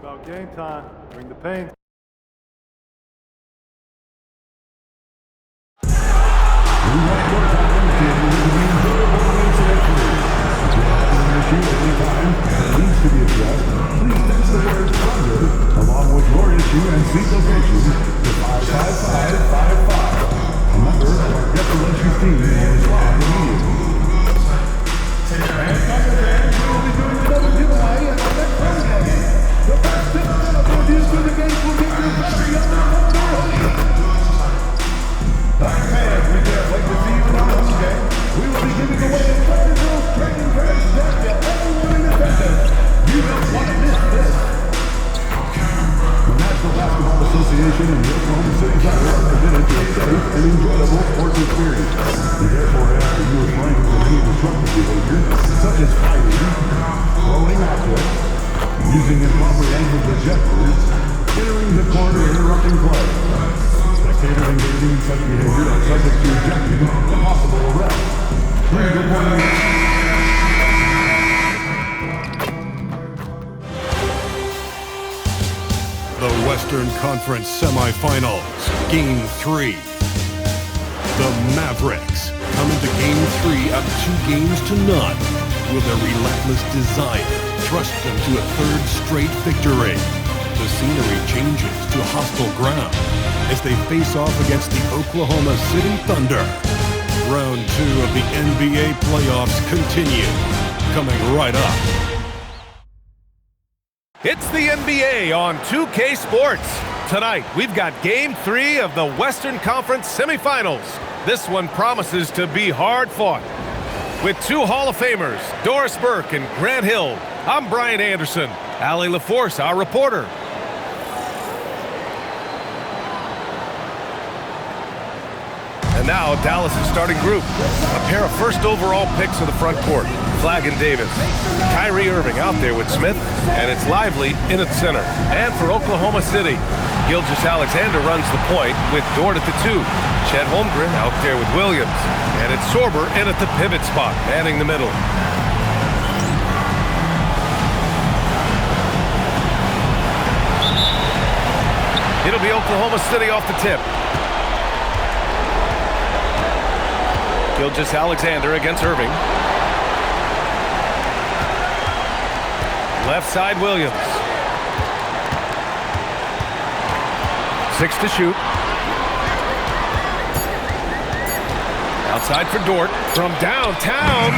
About game time. Bring the pain. Needs to be addressed. Please text the word thunder along with your issue and seat location to 55555. A member of our Get the Legends team will respond immediately. And Thunder fans, we will be doing another giveaway at our next home game. The best 10 reviews to the game will get your very own Thunder hoodie. Thunder fans, we can't wait to see you in our home game. We will be giving away a Thunder Girls trading card deck to everyone in attendance. You don't want to miss this. The National Basketball Association and the Oklahoma City Thunder are committed to a safe and enjoyable sports experience. We therefore ask that you refrain from any disruptive behavior, such as fighting, throwing objects, using improper language or gestures, entering the court or interrupting play. Spectators engaging in such behavior are subject to ejection and possible arrest. Please report your... The Western Conference Semifinals, Game 3. The Mavericks come into Game 3 up 2 games to none. Will their relentless desire thrust them to a third straight victory? The scenery changes to hostile ground as they face off against the Oklahoma City Thunder. Round 2 of the NBA playoffs continue, coming right up. It's the NBA on 2K Sports. Tonight, we've got Game 3 of the Western Conference Semifinals. This one promises to be hard-fought. With 2 Hall of Famers, Doris Burke and Grant Hill, I'm Brian Anderson. Allie LaForce, our reporter. And now, Dallas' starting group. A pair of first overall picks in the front court. Flagg and Davis. Kyrie Irving out there with Smith, and it's Lively in at center. And for Oklahoma City, Gilgeous-Alexander runs the point with Dort at the 2. Chet Holmgren out there with Williams. And it's Sorber in at the pivot spot, manning the middle. It'll be Oklahoma City off the tip. Gilgeous-Alexander against Irving. Left side, Williams. 6 to shoot. Outside for Dort. From downtown.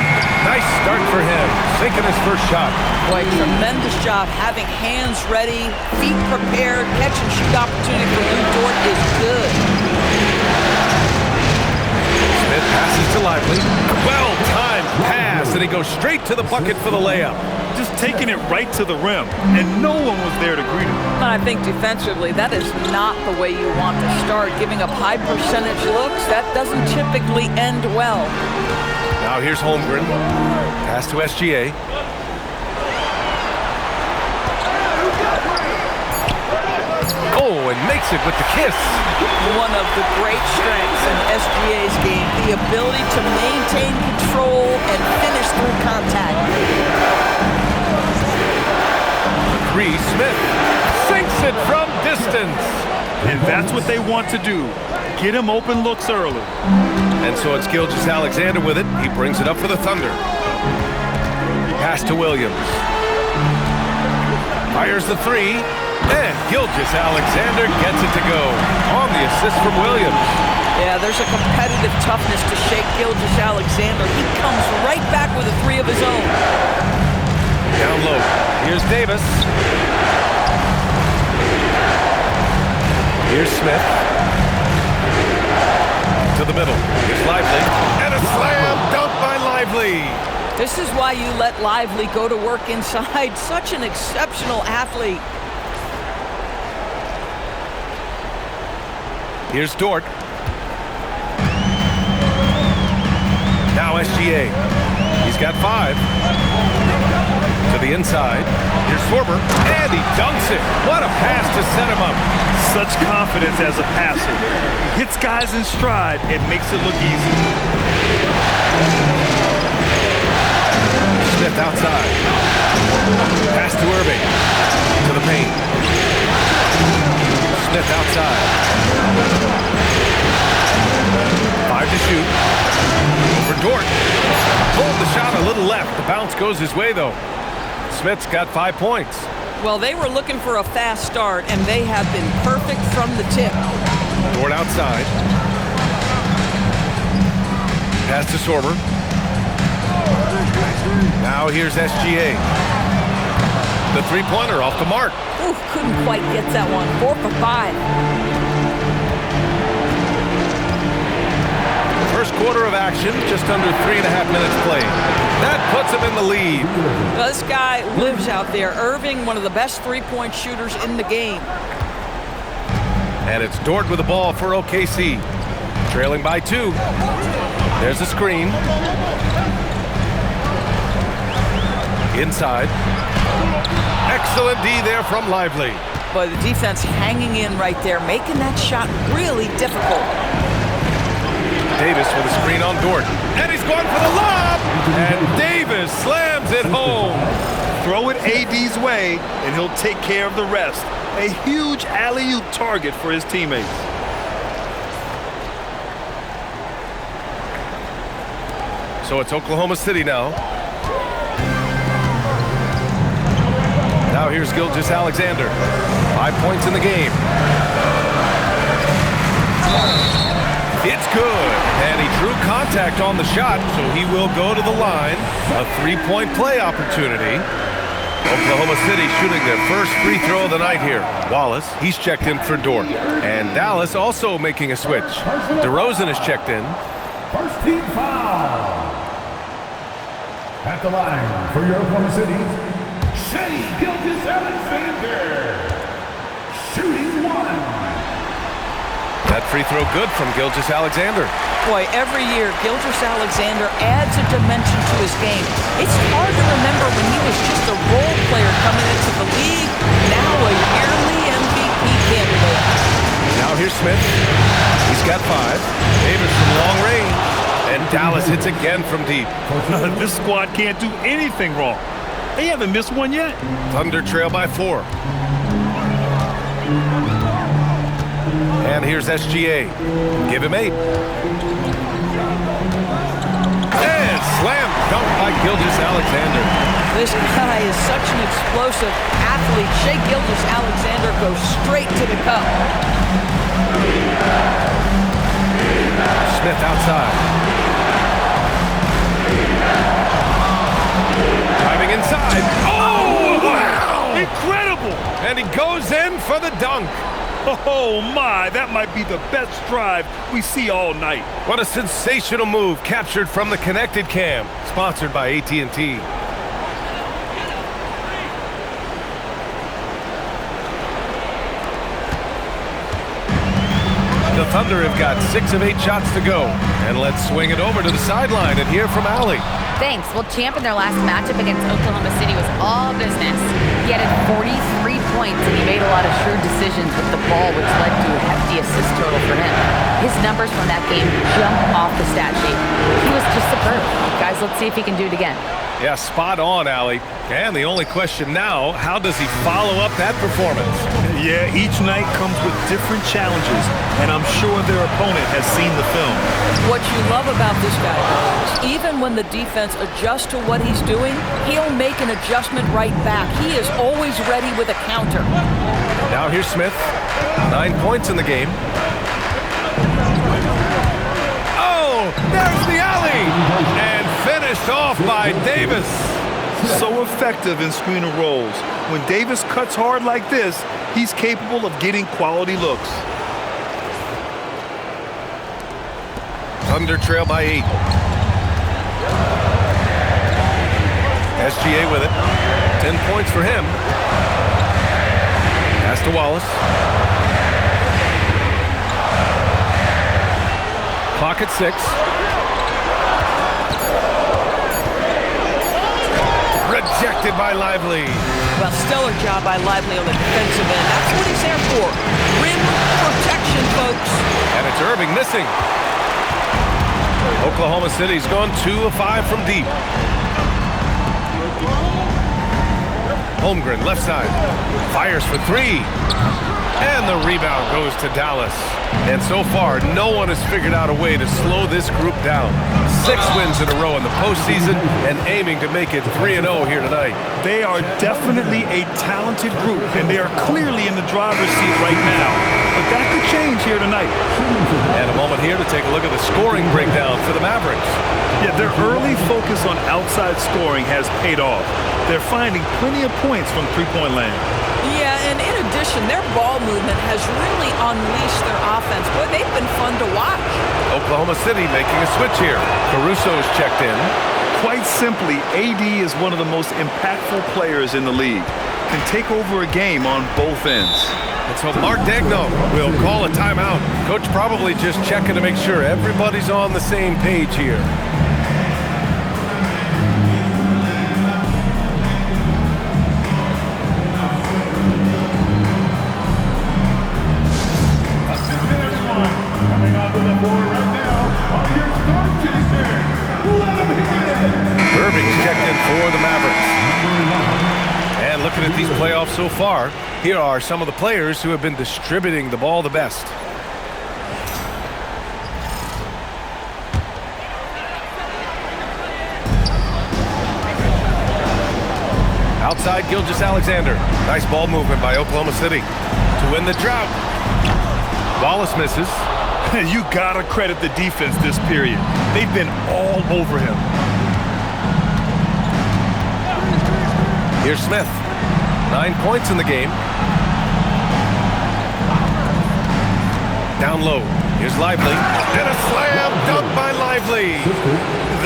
Nice start for him. Sinking his first shot. Boy, tremendous job having hands ready, feet prepared, catch and shoot opportunity for Lou Dort is good. Smith passes to Lively. Well-timed pass, and he goes straight to the bucket for the layup. Just taking it right to the rim, and no one was there to greet him. I think defensively, that is not the way you want to start. Giving up high percentage looks, that doesn't typically end well. Now here's Holmgren. Pass to SGA. Oh, and makes it with the kiss. One of the great strengths in SGA's game, the ability to maintain control and finish through contact. 3, Smith sinks it from distance. And that's what they want to do. Get him open looks early. And so it's Gilgeous-Alexander with it. He brings it up for the Thunder. Pass to Williams. Fires the 3. And Gilgeous-Alexander gets it to go. On the assist from Williams. Yeah, there's a competitive toughness to shake Gilgeous-Alexander. He comes right back with a 3 of his own. Down low. Here's Davis. Here's Smith. To the middle. Here's Lively. And a slam dunk by Lively. This is why you let Lively go to work inside. Such an exceptional athlete. Here's Dort. Now SGA. He's got 5. To the inside. Here's Sorber. And he dunks it. What a pass to set him up. Such confidence as a passer. He hits guys in stride and makes it look easy. Smith outside. Pass to Irving. To the paint. The bounce goes his way, though. Smith's got 5 points. Well, they were looking for a fast start, and they have been perfect from the tip. Dort outside. Pass to Sorber. Now here's SGA. The three-pointer off the mark. Ooh, couldn't quite get that one. 4 for 5. First quarter of action, just under 3.5 minutes played. That puts him in the lead. Well, this guy lives out there. Irving, one of the best three-point shooters in the game. And it's Dort with the ball for OKC. Trailing by 2. There's a screen. Inside. Excellent D there from Lively. But the defense hanging in right there, making that shot really difficult. Davis with a screen on Dort. And he's going for the lob! And Davis slams it home. Throw it AD's way, and he'll take care of the rest. A huge alley-oop target for his teammates. So it's Oklahoma City now. Now here's Gilgeous-Alexander. 5 points in the game. It's good. And he drew contact on the shot, so he will go to the line. A 3-point play opportunity. Oklahoma City shooting their first free throw of the night here. Wallace, he's checked in for Dort. And Dallas also making a switch. DeRozan is checked in. First team foul. At the line for your Oklahoma City, Shai Gilgeous-Alexander. Shooting 1. That free throw good from Gilgeous-Alexander. Boy, every year, Gilgeous-Alexander adds a dimension to his game. It's hard to remember when he was just a role player coming into the league, now a yearly MVP candidate. Now here's Smith. He's got 5. Davis from long range. And Dallas hits again from deep. This squad can't do anything wrong. They haven't missed one yet. Thunder trail by 4. And here's SGA. Give him 8. And slam dunk by Gilgeous-Alexander. This guy is such an explosive athlete. Shai Gilgeous-Alexander goes straight to the cup. Smith outside. Driving inside. Oh, wow! Incredible! And he goes in for the dunk. Oh, my. That might be the best drive we see all night. What a sensational move captured from the Connected Cam, sponsored by AT&T. The Thunder have got 6 of 8 shots to go. And let's swing it over to the sideline and hear from Allie. Thanks. Well, Champ in their last matchup against Oklahoma City was all business. He added 43 points, and he made a lot of shrewd decisions with the ball, which led to a hefty assist total for him. His numbers from that game jump off the stat sheet. He was just superb. Guys, let's see if he can do it again. Yeah, spot on, Allie. And the only question now, how does he follow up that performance? Yeah, each night comes with different challenges, and I'm sure their opponent has seen the film. What you love about this guy is even when the defense adjusts to what he's doing, he'll make an adjustment right back. He is always ready with a counter. Now here's Smith. 9 points in the game. Oh, there's the alley! And finished off by Davis. So effective in screen and rolls. When Davis cuts hard like this, he's capable of getting quality looks. Thunder trail by 8. SGA with it. 10 points for him. Pass to Wallace. Clock at 6. Rejected by Lively. Well, stellar job by Lively on the defensive end. That's what he's there for. Rim protection, folks. And it's Irving missing. Oklahoma City's gone 2 of 5 from deep. Holmgren, left side. Fires for 3. And the rebound goes to Dallas. And so far, no one has figured out a way to slow this group down. 6 wins in a row in the postseason and aiming to make it 3-0 here tonight. They are definitely a talented group, and they are clearly in the driver's seat right now. But that could change here tonight. And a moment here to take a look at the scoring breakdown for the Mavericks. Yeah, their early focus on outside scoring has paid off. They're finding plenty of points from three-point land. Yeah, and in addition, their ball movement has really unleashed their offense. Boy, they've been fun to watch. Oklahoma City making a switch here. Caruso's checked in. Quite simply, AD is one of the most impactful players in the league. Can take over a game on both ends. And so Mark Daigneault will call a timeout. Coach probably just checking to make sure everybody's on the same page here. Irving's checked in for the Mavericks. And looking at these playoffs so far, here are some of the players who have been distributing the ball the best. Outside, Gilgeous-Alexander. Nice ball movement by Oklahoma City to win the drought. Wallace misses. You gotta credit the defense this period. They've been all over him. Here's Smith. 9 points in the game. Down low. Here's Lively. And a slam dunk by Lively.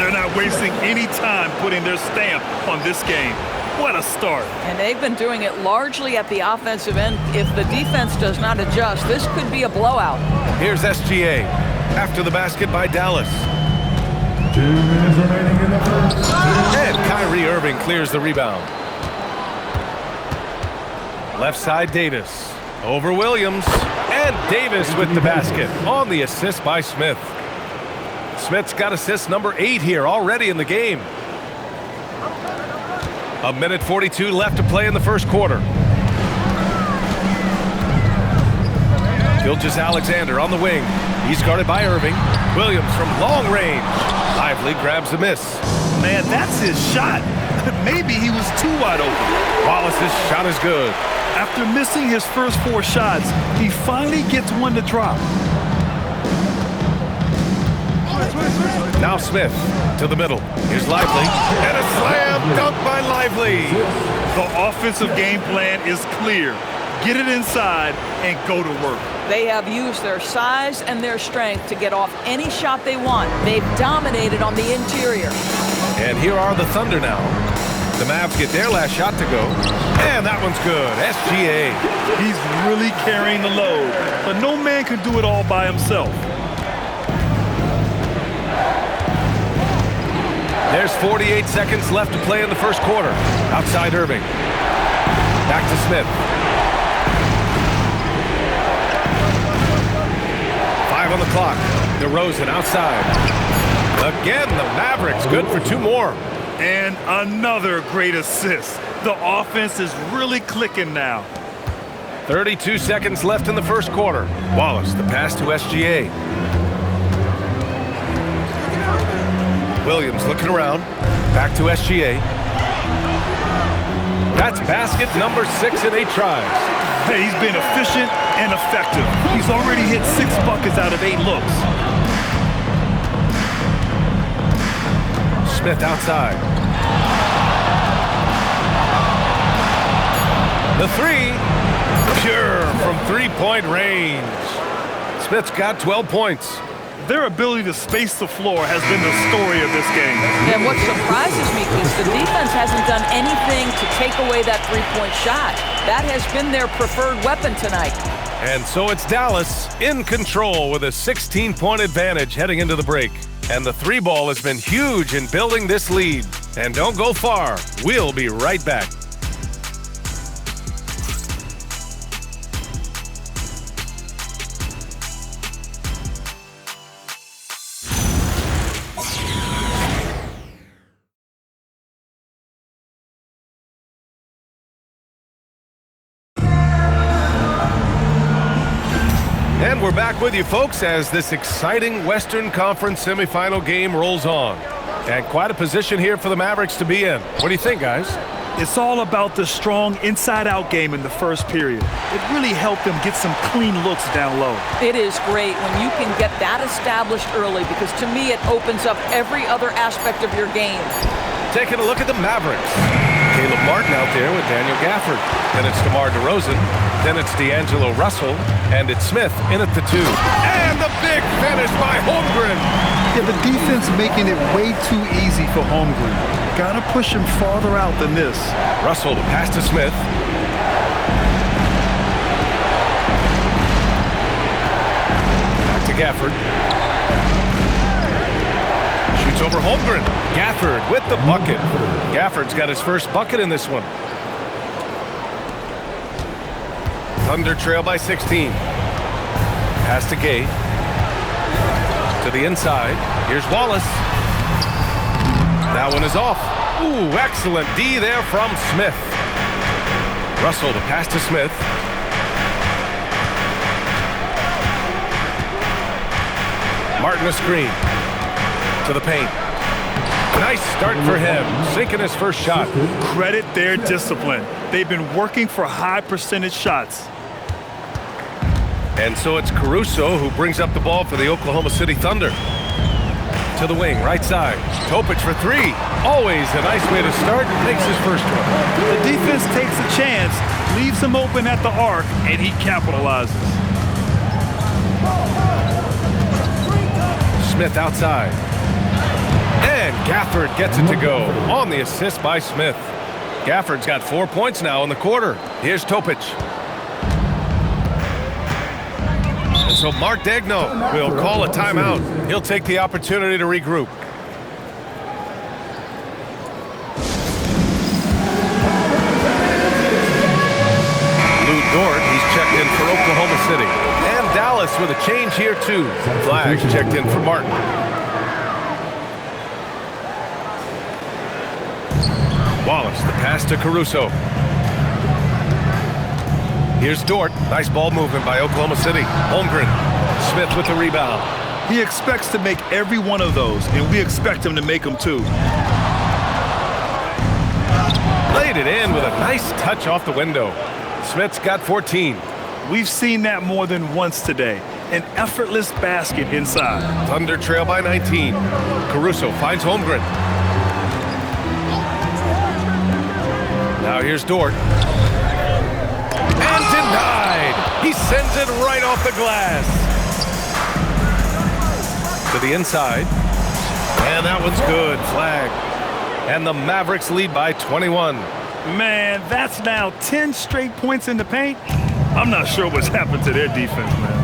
They're not wasting any time putting their stamp on this game. What a start. And they've been doing it largely at the offensive end. If the defense does not adjust, this could be a blowout. Here's SGA. After the basket by Dallas. 2 minutes remaining in the first. And Kyrie Irving clears the rebound. Left side, Davis. Over Williams. And Davis with the basket on the assist by Smith. Smith's got assist number 8 here already in the game. 1:42 left to play in the first quarter. Gilgeous-Alexander on the wing. He's guarded by Irving. Williams from long range. Lively grabs the miss. Man, that's his shot. Maybe he was too wide open. Wallace's shot is good. After missing his first 4 shots, he finally gets one to drop. Now Smith to the middle. Here's Lively. And a slam dunk by Lively. The offensive game plan is clear. Get it inside and go to work. They have used their size and their strength to get off any shot they want. They've dominated on the interior. And here are the Thunder now. The Mavs get their last shot to go. And that one's good. SGA. He's really carrying the load, but no man can do it all by himself. There's 48 seconds left to play in the first quarter. Outside Irving. Back to Smith. 5 on the clock. DeRozan outside. Again, the Mavericks good for 2 more. And another great assist. The offense is really clicking now. 32 seconds left in the first quarter. Wallace, the pass to SGA. Williams looking around. Back to SGA. That's basket number 6 in 8 tries. Hey, he's been efficient and effective. He's already hit 6 buckets out of 8 looks. Smith outside. The 3. Pure from 3-point range. Smith's got 12 points. Their ability to space the floor has been the story of this game. And what surprises me is the defense hasn't done anything to take away that three-point shot. That has been their preferred weapon tonight. And so it's Dallas in control with a 16-point advantage heading into the break. And the 3 ball has been huge in building this lead. And don't go far. We'll be right back. And And we're back with you, folks, as this exciting Western Conference semifinal game rolls on. And quite a position here for the Mavericks to be in. What do you think, guys? It's all about the strong inside-out game in the first period. It really helped them get some clean looks down low. It is great when you can get that established early because to me it opens up every other aspect of your game. Taking a look at the Mavericks. Caleb Martin out there with Daniel Gafford. Then it's DeMar DeRozan. Then it's D'Angelo Russell. And it's Smith in at the 2. And the big finish by Holmgren. Yeah, the defense making it way too easy for Holmgren. Gotta push him farther out than this. Russell to pass to Smith. Back to Gafford. Shoots over Holmgren. Gafford with the bucket. Gafford's got his first bucket in this one. Thunder trail by 16. Pass to Gay. To the inside. Here's Wallace. That one is off. Ooh, excellent D there from Smith. Russell to pass to Smith. Martin a screen. To the paint. Nice start for him. Sinking his first shot. Credit their discipline. They've been working for high percentage shots. And so it's Caruso who brings up the ball for the Oklahoma City Thunder. To the wing, right side. Topic for 3. Always a nice way to start. Makes his first one. The defense takes a chance, leaves him open at the arc, and he capitalizes. Smith outside. And Gafford gets it to go on the assist by Smith. Gafford's got 4 points now in the quarter. Here's Topic. And so Mark Daigneault will call a timeout. He'll take the opportunity to regroup. Lou Dort, he's checked in for Oklahoma City. And Dallas with a change here too. Flags checked in for Martin. Wallace, the pass to Caruso. Here's Dort. Nice ball movement by Oklahoma City. Holmgren. Smith with the rebound. He expects to make every one of those, and we expect him to make them too. Laid it in with a nice touch off the window. Smith's got 14. We've seen that more than once today. An effortless basket inside. Thunder trail by 19. Caruso finds Holmgren. Now here's Dort. And denied. He sends it right off the glass. To the inside. And that one's good. Flag. And the Mavericks lead by 21. Man, that's now 10 straight points in the paint. I'm not sure what's happened to their defense, man.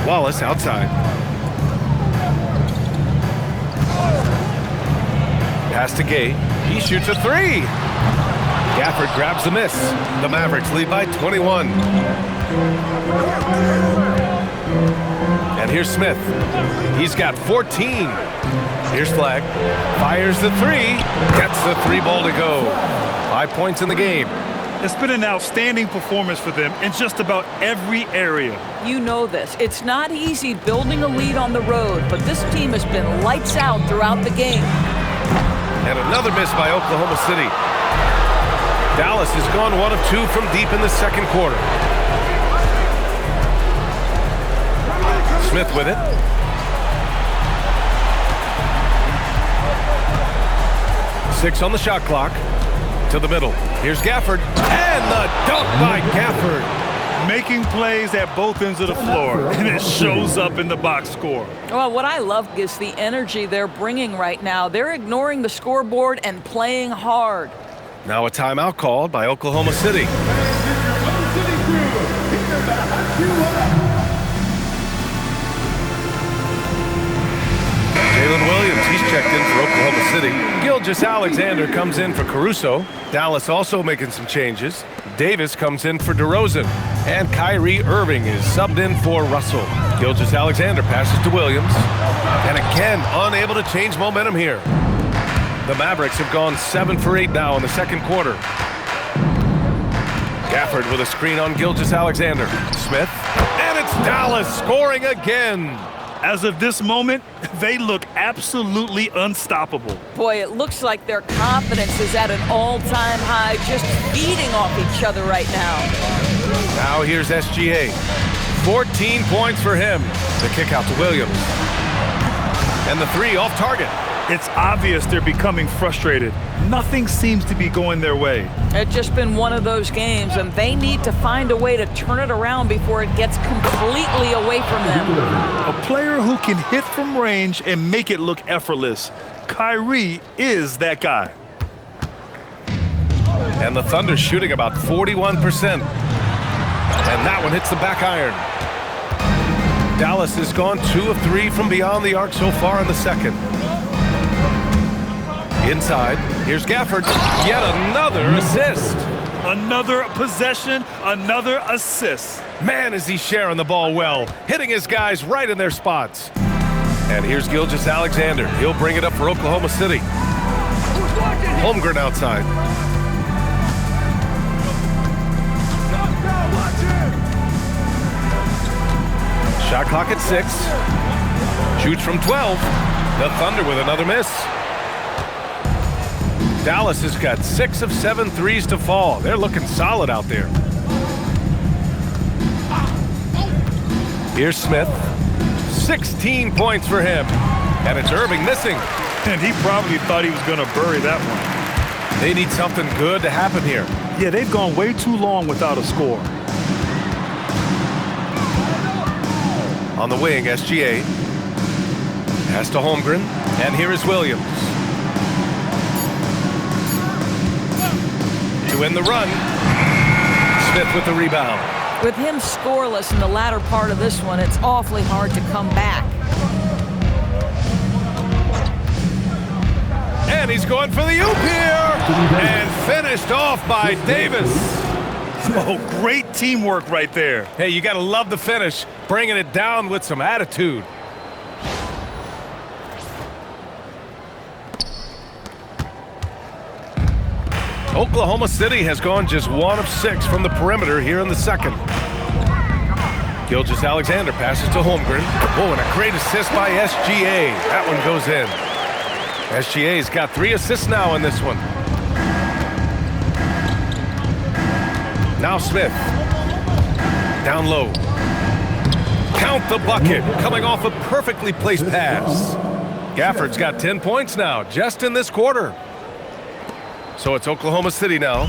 Wallace outside. Pass to Gay. He shoots a 3. Gafford grabs the miss. The Mavericks lead by 21. And here's Smith. He's got 14. Here's Flag. Fires the 3. Gets the 3 ball to go. 5 points in the game. It's been an outstanding performance for them in just about every area. You know this. It's not easy building a lead on the road, but this team has been lights out throughout the game. And another miss by Oklahoma City. Dallas has gone 1 of 2 from deep in the second quarter. Smith with it. Six on the shot clock. To the middle. Here's Gafford. And the dunk by Gafford. Making plays at both ends of the floor, and it shows up in the box score. Well, what I love is the energy they're bringing right now. They're ignoring the scoreboard and playing hard. Now a timeout called by Oklahoma City. Jalen Williams, he's checked in for Oklahoma City. Gilgeous-Alexander comes in for Caruso. Dallas also making some changes. Davis comes in for DeRozan. And Kyrie Irving is subbed in for Russell. Gilgeous-Alexander passes to Williams. And again, unable to change momentum here. The Mavericks have gone 7 for 8 now in the second quarter. Gafford with a screen on Gilgeous-Alexander. Smith, and it's Dallas scoring again. As of this moment, they look absolutely unstoppable. Boy, it looks like their confidence is at an all-time high, just feeding off each other right now. Now here's SGA. 14 points for him. The kick out to Williams. And the three off target. It's obvious they're becoming frustrated. Nothing seems to be going their way. It's just been one of those games, and they need to find a way to turn it around before it gets completely away from them. A player who can hit from range and make it look effortless. Kyrie is that guy. And the Thunder shooting about 41%. And that one hits the back iron. Dallas has gone 2 of 3 from beyond the arc so far in the second. Inside, here's Gafford. Yet another assist. Another possession, another assist. Man, is he sharing the ball well, hitting his guys right in their spots. And here's Gilgeous-Alexander. He'll bring it up for Oklahoma City. Holmgren outside. Shot clock at 6. Shoots from 12. The Thunder with another miss. Dallas has got 6 of 7 threes to fall. They're looking solid out there. Here's Smith. 16 points for him. And it's Irving missing. And he probably thought he was going to bury that one. They need something good to happen here. Yeah, they've gone way too long without a score. On the wing, SGA. Pass to Holmgren. And here is Williams. To win the run. Smith with the rebound. With him scoreless in the latter part of this one, it's awfully hard to come back. And he's going for the oop here. And finished off by Davis. Oh, great teamwork right there. Hey, you got to love the finish. Bringing it down with some attitude. Oklahoma City has gone just 1 of 6 from the perimeter here in the second. Gilgeous-Alexander passes to Holmgren. Oh, and a great assist by SGA. That one goes in. SGA's got 3 assists now in this one. Now Smith. Down low. Count the bucket. Coming off a perfectly placed pass. Gafford's got 10 points now, just in this quarter. So it's Oklahoma City now.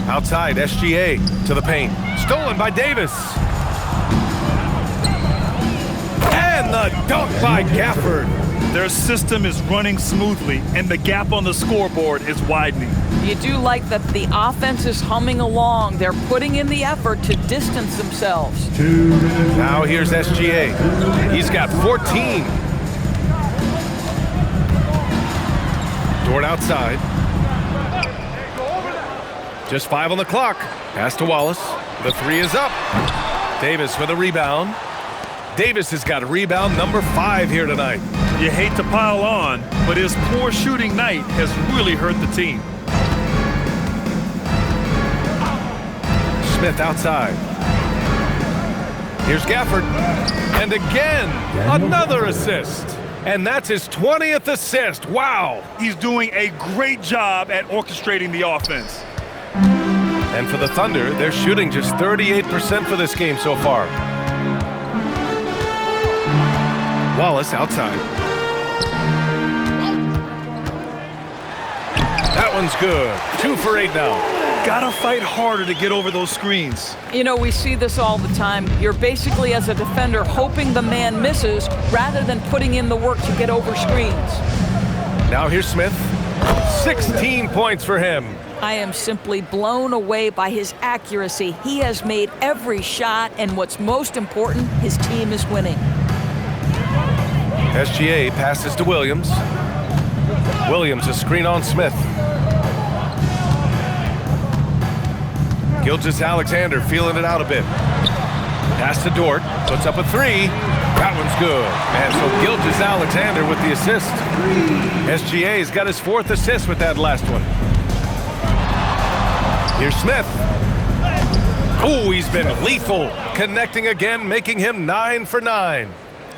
Outside, SGA to the paint. Stolen by Davis. And the dunk by Gafford. Their system is running smoothly, and the gap on the scoreboard is widening. You do like that the offense is humming along. They're putting in the effort to distance themselves. Now here's SGA. He's got 14. Dort outside. Just 5 on the clock. Pass to Wallace. The 3 is up. Davis with a rebound. Davis has got rebound number 5 here tonight. You hate to pile on, but his poor shooting night has really hurt the team. Smith outside. Here's Gafford. And again, another assist. And that's his 20th assist. Wow. He's doing a great job at orchestrating the offense. And for the Thunder, they're shooting just 38% for this game so far. Wallace outside. That one's good. 2 for 8 now. Gotta fight harder to get over those screens. You know, we see this all the time. You're basically, as a defender, hoping the man misses rather than putting in the work to get over screens. Now here's Smith. 16 points for him. I am simply blown away by his accuracy. He has made every shot, and what's most important, his team is winning. SGA passes to Williams. Williams a screen on Smith. Gilgeous-Alexander feeling it out a bit. Pass to Dort. Puts up a 3. That one's good. And so Gilgeous-Alexander with the assist. SGA's got his 4th assist with that last one. Here's Smith. Oh, he's been lethal. Connecting again, making him 9 for 9.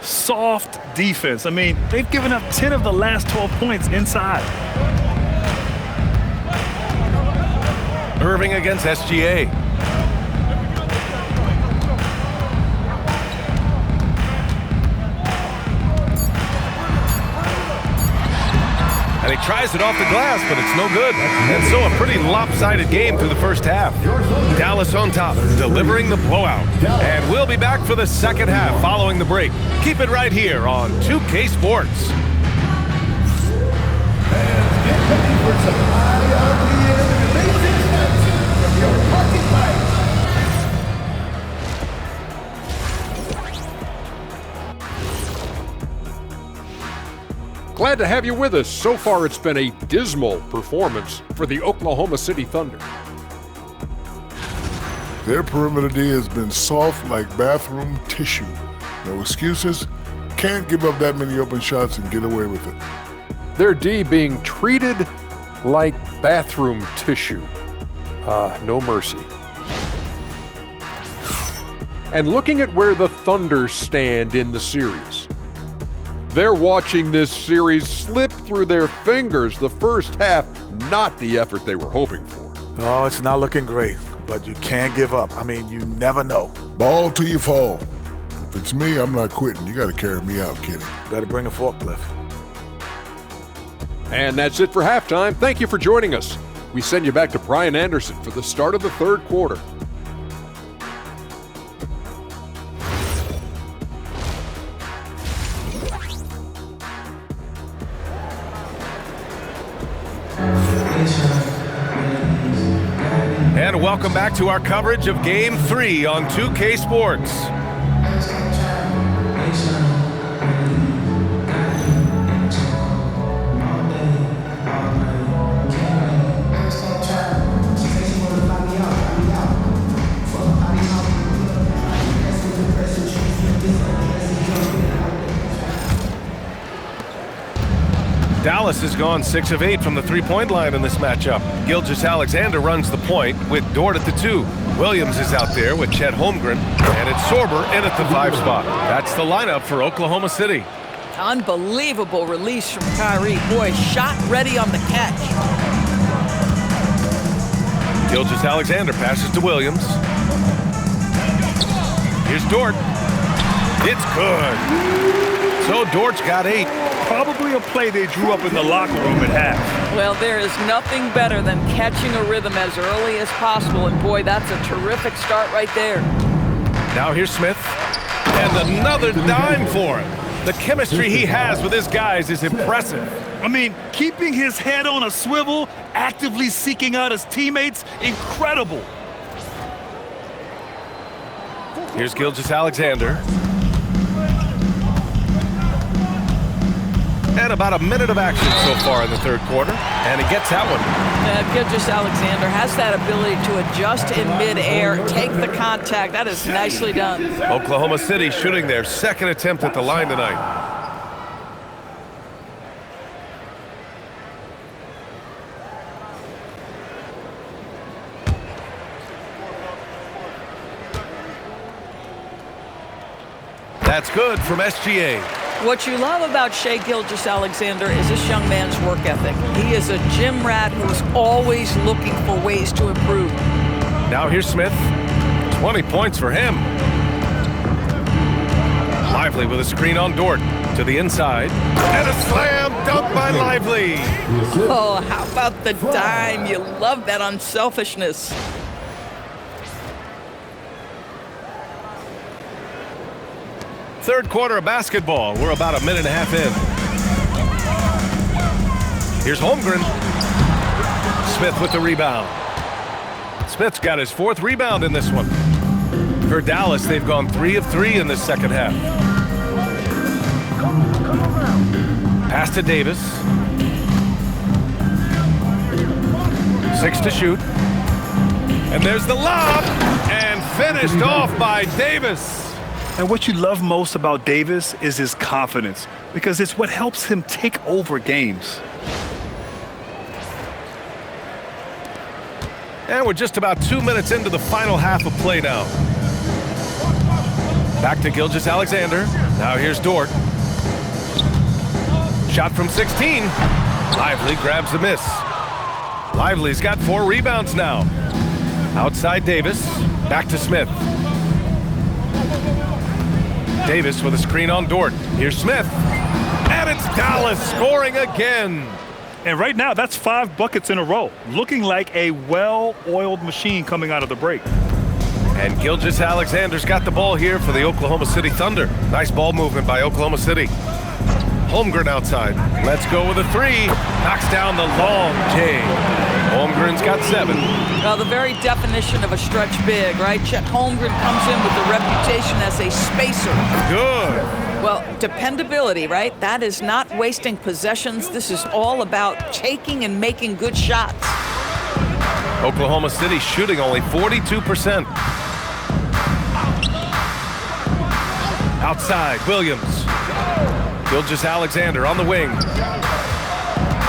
Soft defense. I mean, they've given up 10 of the last 12 points inside. Irving against SGA. And he tries it off the glass, but it's no good. And so a pretty lopsided game through the first half. Dallas on top, delivering the blowout. And we'll be back for the second half following the break. Keep it right here on 2K Sports. Glad to have you with us. So far, it's been a dismal performance for the Oklahoma City Thunder. Their perimeter D has been soft like bathroom tissue. No excuses. Can't give up that many open shots and get away with it. Their D being treated like bathroom tissue. No mercy. And looking at where the Thunder stand in the series, they're watching this series slip through their fingers. The first half, not the effort they were hoping for. Oh, it's not looking great, but you can't give up. I mean, you never know. Ball till you fall. If it's me, I'm not quitting. You got to carry me out, kid. Better bring a forklift. And that's it for halftime. Thank you for joining us. We send you back to Brian Anderson for the start of the third quarter. And welcome back to our coverage of Game 3 on 2K Sports. Dallas has gone 6 of 8 from the three-point line in this matchup. Gilgeous-Alexander runs the point with Dort at the 2. Williams is out there with Chet Holmgren, and it's Sorber in at the 5 spot. That's the lineup for Oklahoma City. Unbelievable release from Kyrie. Boy, shot ready on the catch. Gilgeous-Alexander passes to Williams. Here's Dort. It's good. So Dort's got 8. Probably a play they drew up in the locker room at half. Well, there is nothing better than catching a rhythm as early as possible, and boy, that's a terrific start right there. Now here's Smith, and another dime for him. The chemistry he has with his guys is impressive. I mean, keeping his head on a swivel, actively seeking out his teammates, incredible. Here's Gilgeous-Alexander. And about a minute of action so far in the third quarter, and he gets that one. Gilgeous-Alexander has that ability to adjust in midair, take the contact. That is nicely done. Oklahoma City shooting their second attempt at the line tonight. That's good from SGA. What you love about Shai Gilgeous-Alexander is this young man's work ethic. He is a gym rat who is always looking for ways to improve. Now here's Smith. 20 points for him. Lively with a screen on Dort to the inside. And a slam dunk by Lively. Oh, how about the dime? You love that unselfishness. Third quarter of basketball. We're about a minute and a half in. Here's Holmgren. Smith with the rebound. Smith's got his 4th rebound in this one. For Dallas, they've gone 3 of 3 in this second half. Pass to Davis. 6 to shoot. And there's the lob. And finished off by Davis. And what you love most about Davis is his confidence, because it's what helps him take over games. And we're just about 2 minutes into the final half of play now. Back to Gilgeous-Alexander. Now here's Dort. Shot from 16. Lively grabs the miss. Lively's got 4 rebounds now. Outside Davis. Back to Smith. Davis with a screen on Dort. Here's Smith. And it's Dallas scoring again. And right now, that's 5 buckets in a row. Looking like a well-oiled machine coming out of the break. And Gilgeous-Alexander's got the ball here for the Oklahoma City Thunder. Nice ball movement by Oklahoma City. Holmgren outside. Let's go with a 3. Knocks down the long J. Holmgren's got 7. Well, the very definition of a stretch big, right? Chet Holmgren comes in with the reputation as a spacer. Good. Well, dependability, right? That is not wasting possessions. This is all about taking and making good shots. Oklahoma City shooting only 42%. Outside, Williams. Gilgeous-Alexander on the wing.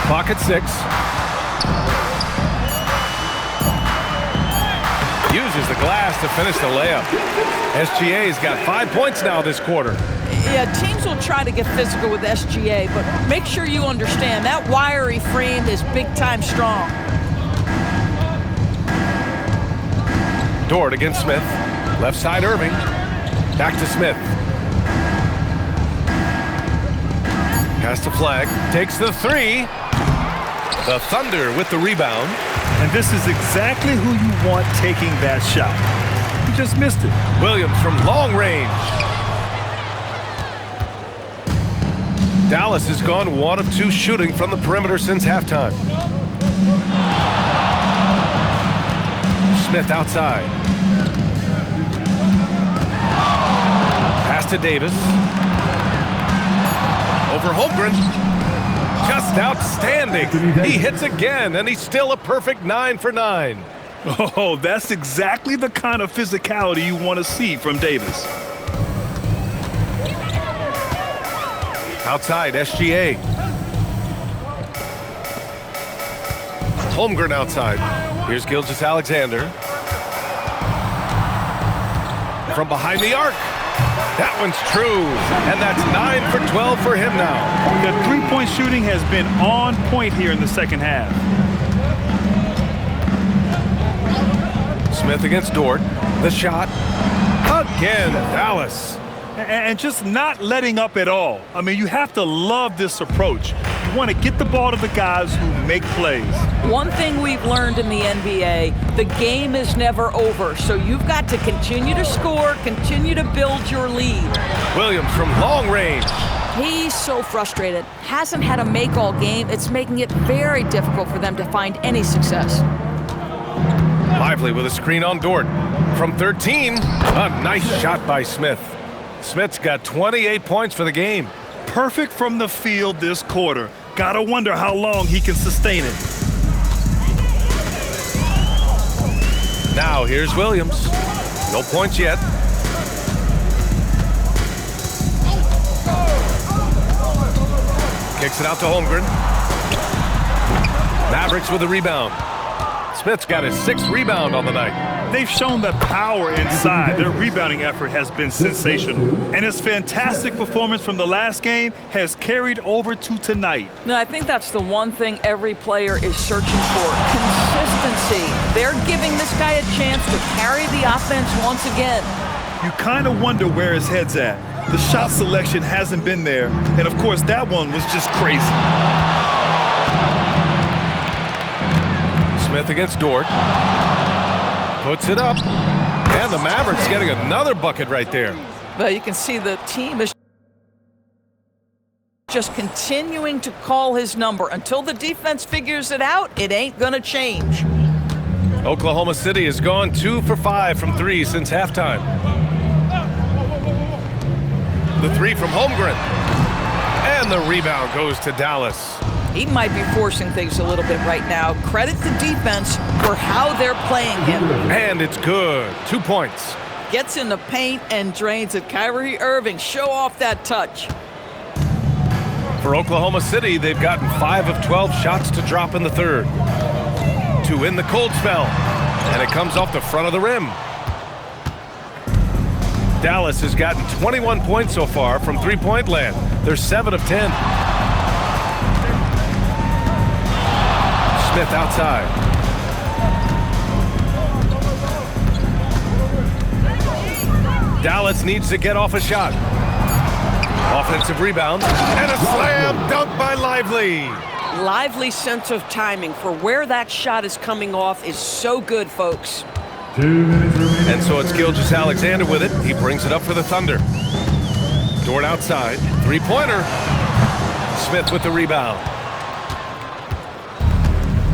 Clock at 6. Uses the glass to finish the layup. SGA's got 5 points now this quarter. Yeah, teams will try to get physical with SGA, but make sure you understand that wiry frame is big-time strong. Dort against Smith. Left side Irving. Back to Smith. Pass to Flag. Takes the 3. The Thunder with the rebound. And this is exactly who you want taking that shot. He just missed it. Williams from long range. Dallas has gone 1 of 2 shooting from the perimeter since halftime. Smith outside. Pass to Davis. Over Holmgren. Just outstanding. He hits again, and he's still a perfect 9 for 9. Oh, that's exactly the kind of physicality you want to see from Davis. Outside, SGA. Holmgren outside. Here's Gilgeous-Alexander. From behind the arc. That one's true. And that's 9 for 12 for him now. The three-point shooting has been on point here in the second half. Smith against Dort. The shot. Again, Dallas. And just not letting up at all. I mean, you have to love this approach. You want to get the ball to the guys who make plays. One thing we've learned in the NBA, the game is never over. So you've got to continue to score, continue to build your lead. Williams from long range. He's so frustrated. Hasn't had a make all game. It's making it very difficult for them to find any success. Lively with a screen on Dort. From 13, a nice shot by Smith. Smith's got 28 points for the game. Perfect from the field this quarter. Gotta wonder how long he can sustain it. Now here's Williams. No points yet. Kicks it out to Holmgren. Mavericks with the rebound. Smith's got his 6th rebound on the night. They've shown the power inside. Their rebounding effort has been sensational. And his fantastic performance from the last game has carried over to tonight. No, I think that's the one thing every player is searching for. Consistency. They're giving this guy a chance to carry the offense once again. You kind of wonder where his head's at. The shot selection hasn't been there. And, of course, that one was just crazy. Smith against Dort. Puts it up. And the Mavericks getting another bucket right there. Well, you can see the team is just continuing to call his number. Until the defense figures it out, it ain't going to change. Oklahoma City has gone 2 for 5 from 3 since halftime. The 3 from Holmgren. And the rebound goes to Dallas. He might be forcing things a little bit right now. Credit the defense for how they're playing him. And it's good. 2 points. Gets in the paint and drains it. Kyrie Irving, show off that touch. For Oklahoma City, they've gotten 5 of 12 shots to drop in the third. to win the cold spell. And it comes off the front of the rim. Dallas has gotten 21 points so far from three-point land. They're 7 of 10. Smith outside. Dallas needs to get off a shot. Offensive rebound and a slam dunk by Lively. Lively's sense of timing for where that shot is coming off is so good, folks. 2 minutes remaining. And so it's Gilgeous-Alexander with it. He brings it up for the Thunder. Dort outside. Three-pointer. Smith with the rebound.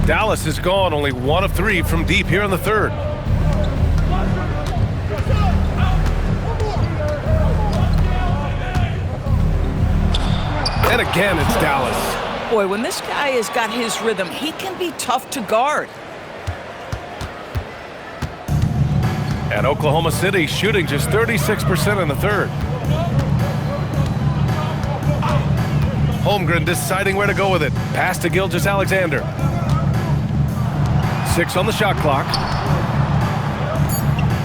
Dallas has gone only 1 of 3 from deep here in the third. And again, it's Dallas. Boy, when this guy has got his rhythm, he can be tough to guard. And Oklahoma City shooting just 36% in the third. Holmgren deciding where to go with it. Pass to Gilgeous-Alexander. 6 on the shot clock.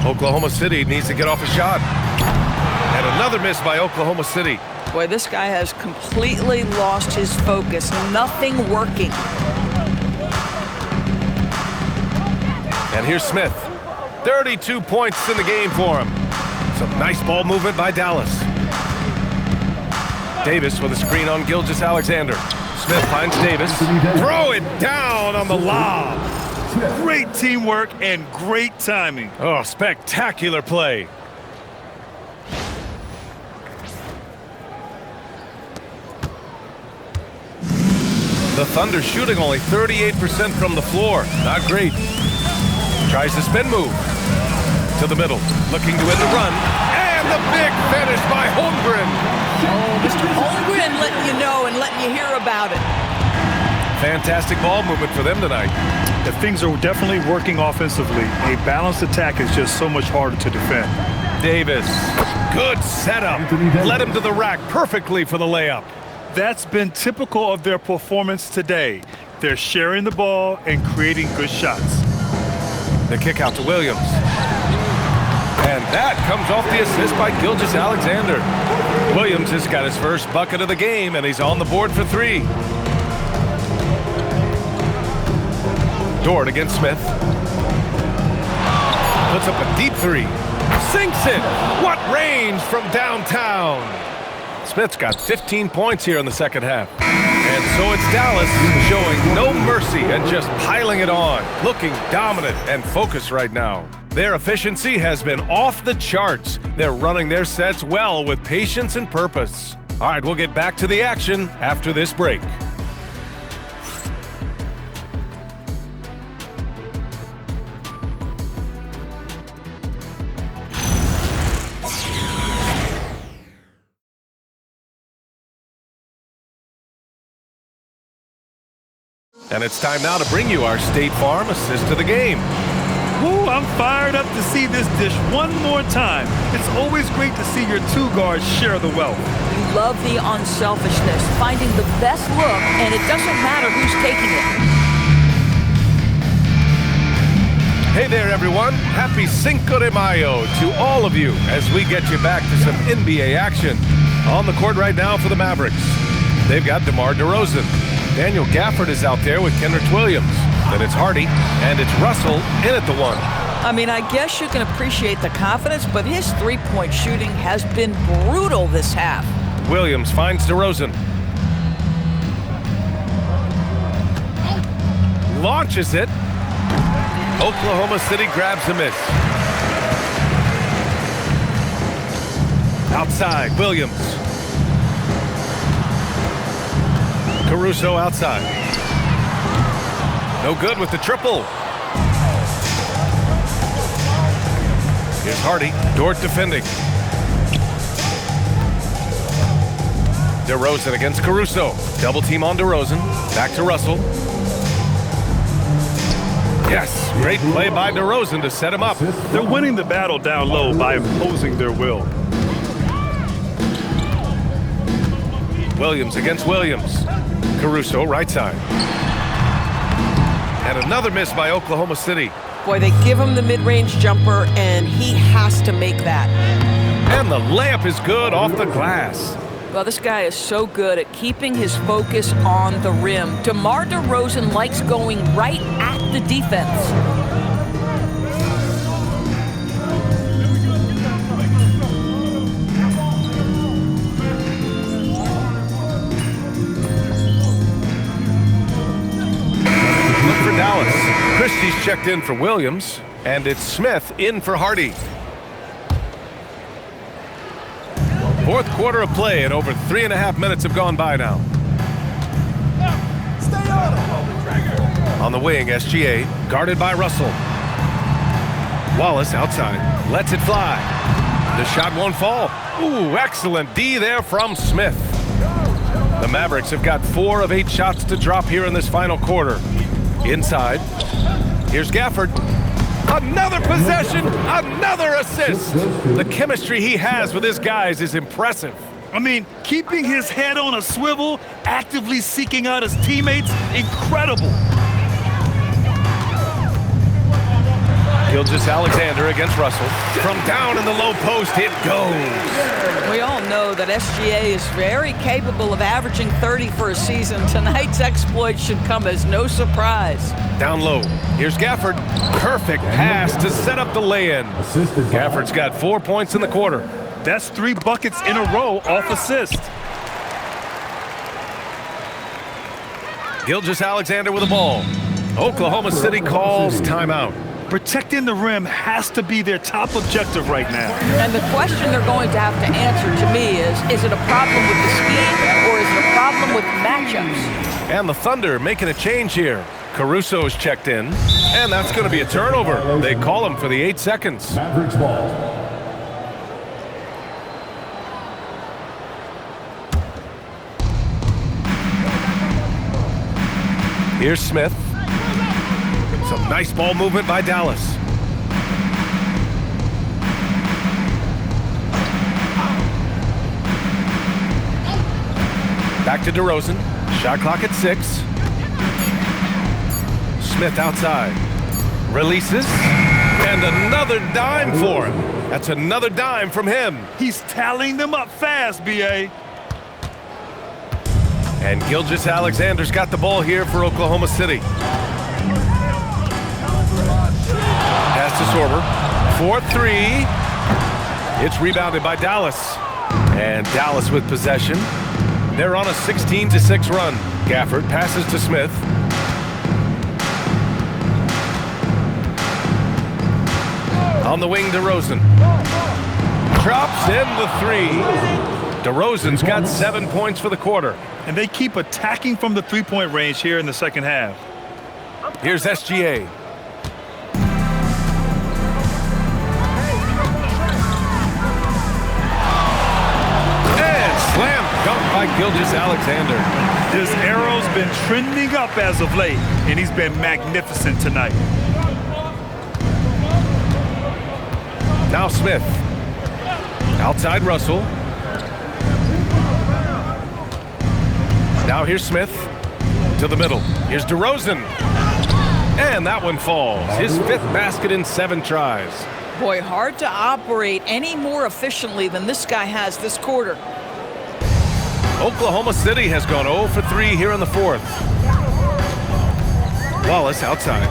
Oklahoma City needs to get off a shot. And another miss by Oklahoma City. Boy, this guy has completely lost his focus. Nothing working. And here's Smith. 32 points in the game for him. Some nice ball movement by Dallas. Davis with a screen on Gilgeous-Alexander. Smith finds Davis. Throw it down on the lob. Great teamwork and great timing. Oh, spectacular play. The Thunder shooting only 38% from the floor. Not great. Tries the spin move. To the middle. Looking to end the run. And the big finish by Holmgren. Oh, Mr. Holmgren letting you know and letting you hear about it. Fantastic ball movement for them tonight. The things are definitely working offensively. A balanced attack is just so much harder to defend. Davis. Good setup. Led him to the rack perfectly for the layup. That's been typical of their performance today. They're sharing the ball and creating good shots. The kick out to Williams. And that comes off the assist by Gilgeous-Alexander. Williams has got his first bucket of the game, and he's on the board for 3. Dort against Smith. Puts up a deep 3. Sinks it. What range from downtown. Smith's got 15 points here in the second half. And so it's Dallas showing no mercy and just piling it on. Looking dominant and focused right now. Their efficiency has been off the charts. They're running their sets well with patience and purpose. All right, we'll get back to the action after this break. And it's time now to bring you our State Farm assist to the game. Ooh, I'm fired up to see this dish one more time. It's always great to see your 2 guards share the wealth. You love the unselfishness, finding the best look, and it doesn't matter who's taking it. Hey there, everyone. Happy Cinco de Mayo to all of you as we get you back to some NBA action. On the court right now for the Mavericks, they've got DeMar DeRozan. Daniel Gafford is out there with Kenrich Williams. Then it's Hardy, and it's Russell in at the 1. I mean, I guess you can appreciate the confidence, but his three-point shooting has been brutal this half. Williams finds DeRozan. Launches it. Oklahoma City grabs a miss. Outside, Williams. Caruso outside. No good with the triple. Here's Hardy. Dort defending. DeRozan against Caruso. Double team on DeRozan. Back to Russell. Yes, great play by DeRozan to set him up. They're winning the battle down low by imposing their will. Williams against Williams. Caruso right side. And another miss by Oklahoma City. Boy, they give him the mid-range jumper, and he has to make that. And the layup is good off the glass. Well, this guy is so good at keeping his focus on the rim. DeMar DeRozan likes going right at the defense. Look for Dallas. Christie's checked in for Williams, and it's Smith in for Hardy. Fourth quarter of play, and over 3.5 minutes have gone by now. On the wing, SGA, guarded by Russell. Wallace outside, lets it fly. The shot won't fall. Ooh, excellent D there from Smith. The Mavericks have got 4 of 8 shots to drop here in this final quarter. Inside, here's Gafford. Another possession, another assist. The chemistry he has with his guys is impressive. I mean, keeping his head on a swivel, actively seeking out his teammates, incredible. Gilgeous-Alexander against Russell. From down in the low post, it goes. We all know that SGA is very capable of averaging 30 for a season. Tonight's exploit should come as no surprise. Down low, here's Gafford. Perfect pass to set up the lay-in. Gafford's got 4 points in the quarter. That's 3 buckets in a row off assist. Gilgeous-Alexander with the ball. Oklahoma City calls timeout. Protecting the rim has to be their top objective right now. And the question they're going to have to answer to me is it a problem with the scheme or is it a problem with matchups? And the Thunder making a change here. Caruso's checked in, and that's going to be a turnover. They call him for the 8 seconds. Mavericks ball. Here's Smith. Some nice ball movement by Dallas. Back to DeRozan. Shot clock at 6. Smith outside. Releases. And another dime for him. That's another dime from him. He's tallying them up fast, B.A. And Gilgeous-Alexander's got the ball here for Oklahoma City. Pass to Sorber. 4-3. It's rebounded by Dallas. And Dallas with possession. They're on a 16-6 run. Gafford passes to Smith. On the wing, DeRozan. Drops in the 3. DeRozan's got 7 points for the quarter. And they keep attacking from the three-point range here in the second half. Here's SGA. And slam dunk by Gilgeous-Alexander. This arrow's been trending up as of late, and he's been magnificent tonight. Now Smith. Outside Russell. Now here's Smith to the middle. Here's DeRozan. And that one falls. His 5th basket in 7 tries. Boy, hard to operate any more efficiently than this guy has this quarter. Oklahoma City has gone 0 for 3 here in the 4th. Wallace outside.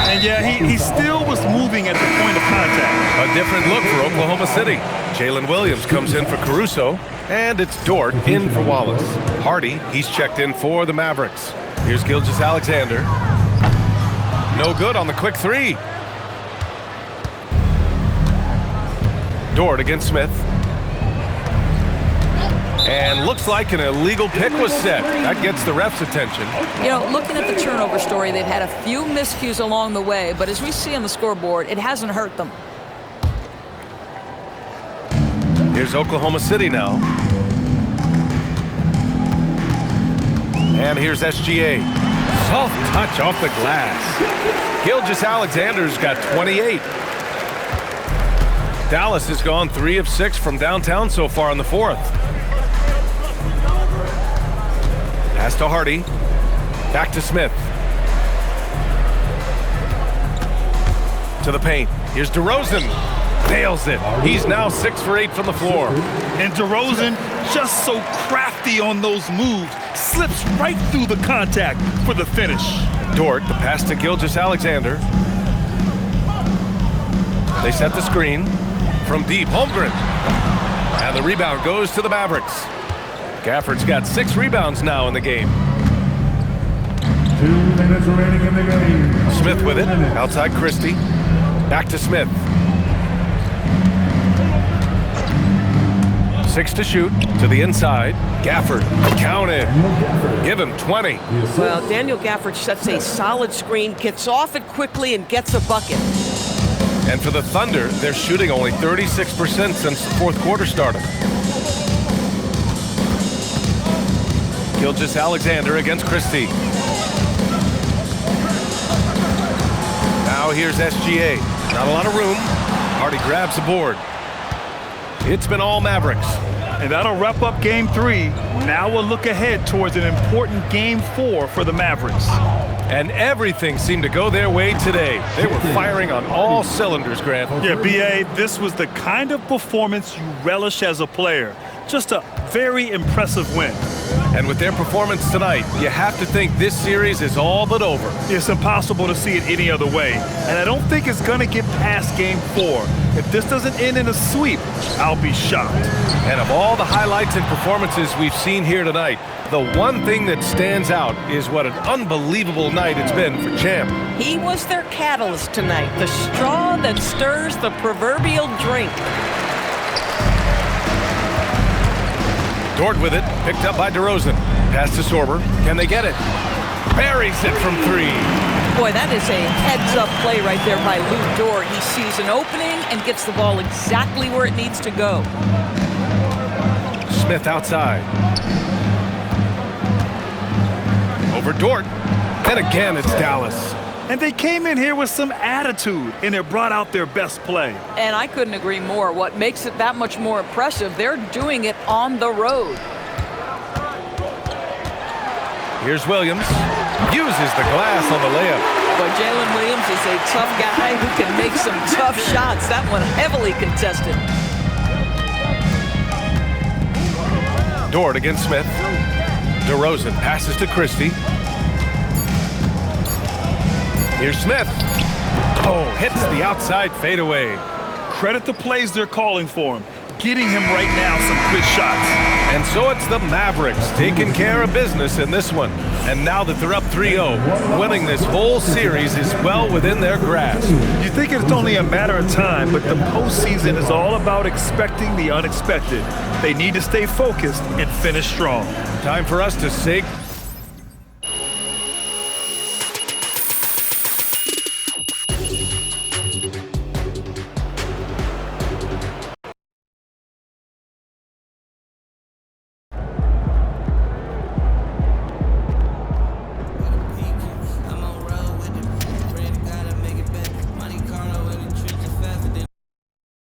And yeah, he still was moving at the point of contact. A different look for Oklahoma City. Jalen Williams comes in for Caruso. And it's Dort in for Wallace. Hardy, he's checked in for the Mavericks. Here's Gilgeous-Alexander. No good on the quick 3. Dort against Smith. And looks like an illegal pick was set. That gets the ref's attention. You know, looking at the turnover story, they've had a few miscues along the way, but as we see on the scoreboard, it hasn't hurt them. Here's Oklahoma City now. And here's SGA. Soft touch off the glass. Gilgeous-Alexander's got 28. Dallas has gone 3 of 6 from downtown so far in the 4th. Pass to Hardy. Back to Smith. to the paint. Here's DeRozan. Nails it. He's now 6 for 8 from the floor. And DeRozan, just so crafty on those moves, slips right through the contact for the finish. Dort, the pass to Gilgeous-Alexander. They set the screen from deep. Holmgren. And the rebound goes to the Mavericks. Gafford's got 6 rebounds now in the game. 2 minutes remaining in the game. Smith with it. Outside Christie. Back to Smith. 6 to shoot. To the inside. Gafford. Counted. Give him 20. Well, Daniel Gafford sets a solid screen, gets off it quickly, and gets a bucket. And for the Thunder, they're shooting only 36% since the fourth quarter started. Gilgeous-Alexander against Christie. Now here's SGA. Not a lot of room. Hardy grabs the board. It's been all Mavericks. And that'll wrap up Game 3. Now we'll look ahead towards an important Game 4 for the Mavericks. And everything seemed to go their way today. They were firing on all cylinders, Grant. Yeah, B.A., this was the kind of performance you relish as a player. Just a very impressive win. And with their performance tonight, you have to think this series is all but over. It's impossible to see it any other way. And I don't think it's going to get past Game 4. If this doesn't end in a sweep, I'll be shocked. And of all the highlights and performances we've seen here tonight, the one thing that stands out is what an unbelievable night it's been for Champ. He was their catalyst tonight, the straw that stirs the proverbial drink. Dort with it, picked up by DeRozan. Pass to Sorber. Can they get it? Buries it from 3. Boy, that is a heads-up play right there by Lou Dort. He sees an opening and gets the ball exactly where it needs to go. Smith outside. Over Dort. And again, it's Dallas. And they came in here with some attitude, and it brought out their best play. And I couldn't agree more. What makes it that much more impressive, they're doing it on the road. Here's Williams. Uses the glass on the layup. But Jalen Williams is a tough guy who can make some tough shots. That one heavily contested. Dort against Smith. DeRozan passes to Christie. Here's Smith. Oh, hits the outside fadeaway. Credit the plays they're calling for him. Getting him right now some quick shots. And so it's the Mavericks taking care of business in this one. And now that they're up 3-0, winning this whole series is well within their grasp. You think it's only a matter of time, but the postseason is all about expecting the unexpected. They need to stay focused and finish strong. Time for us to say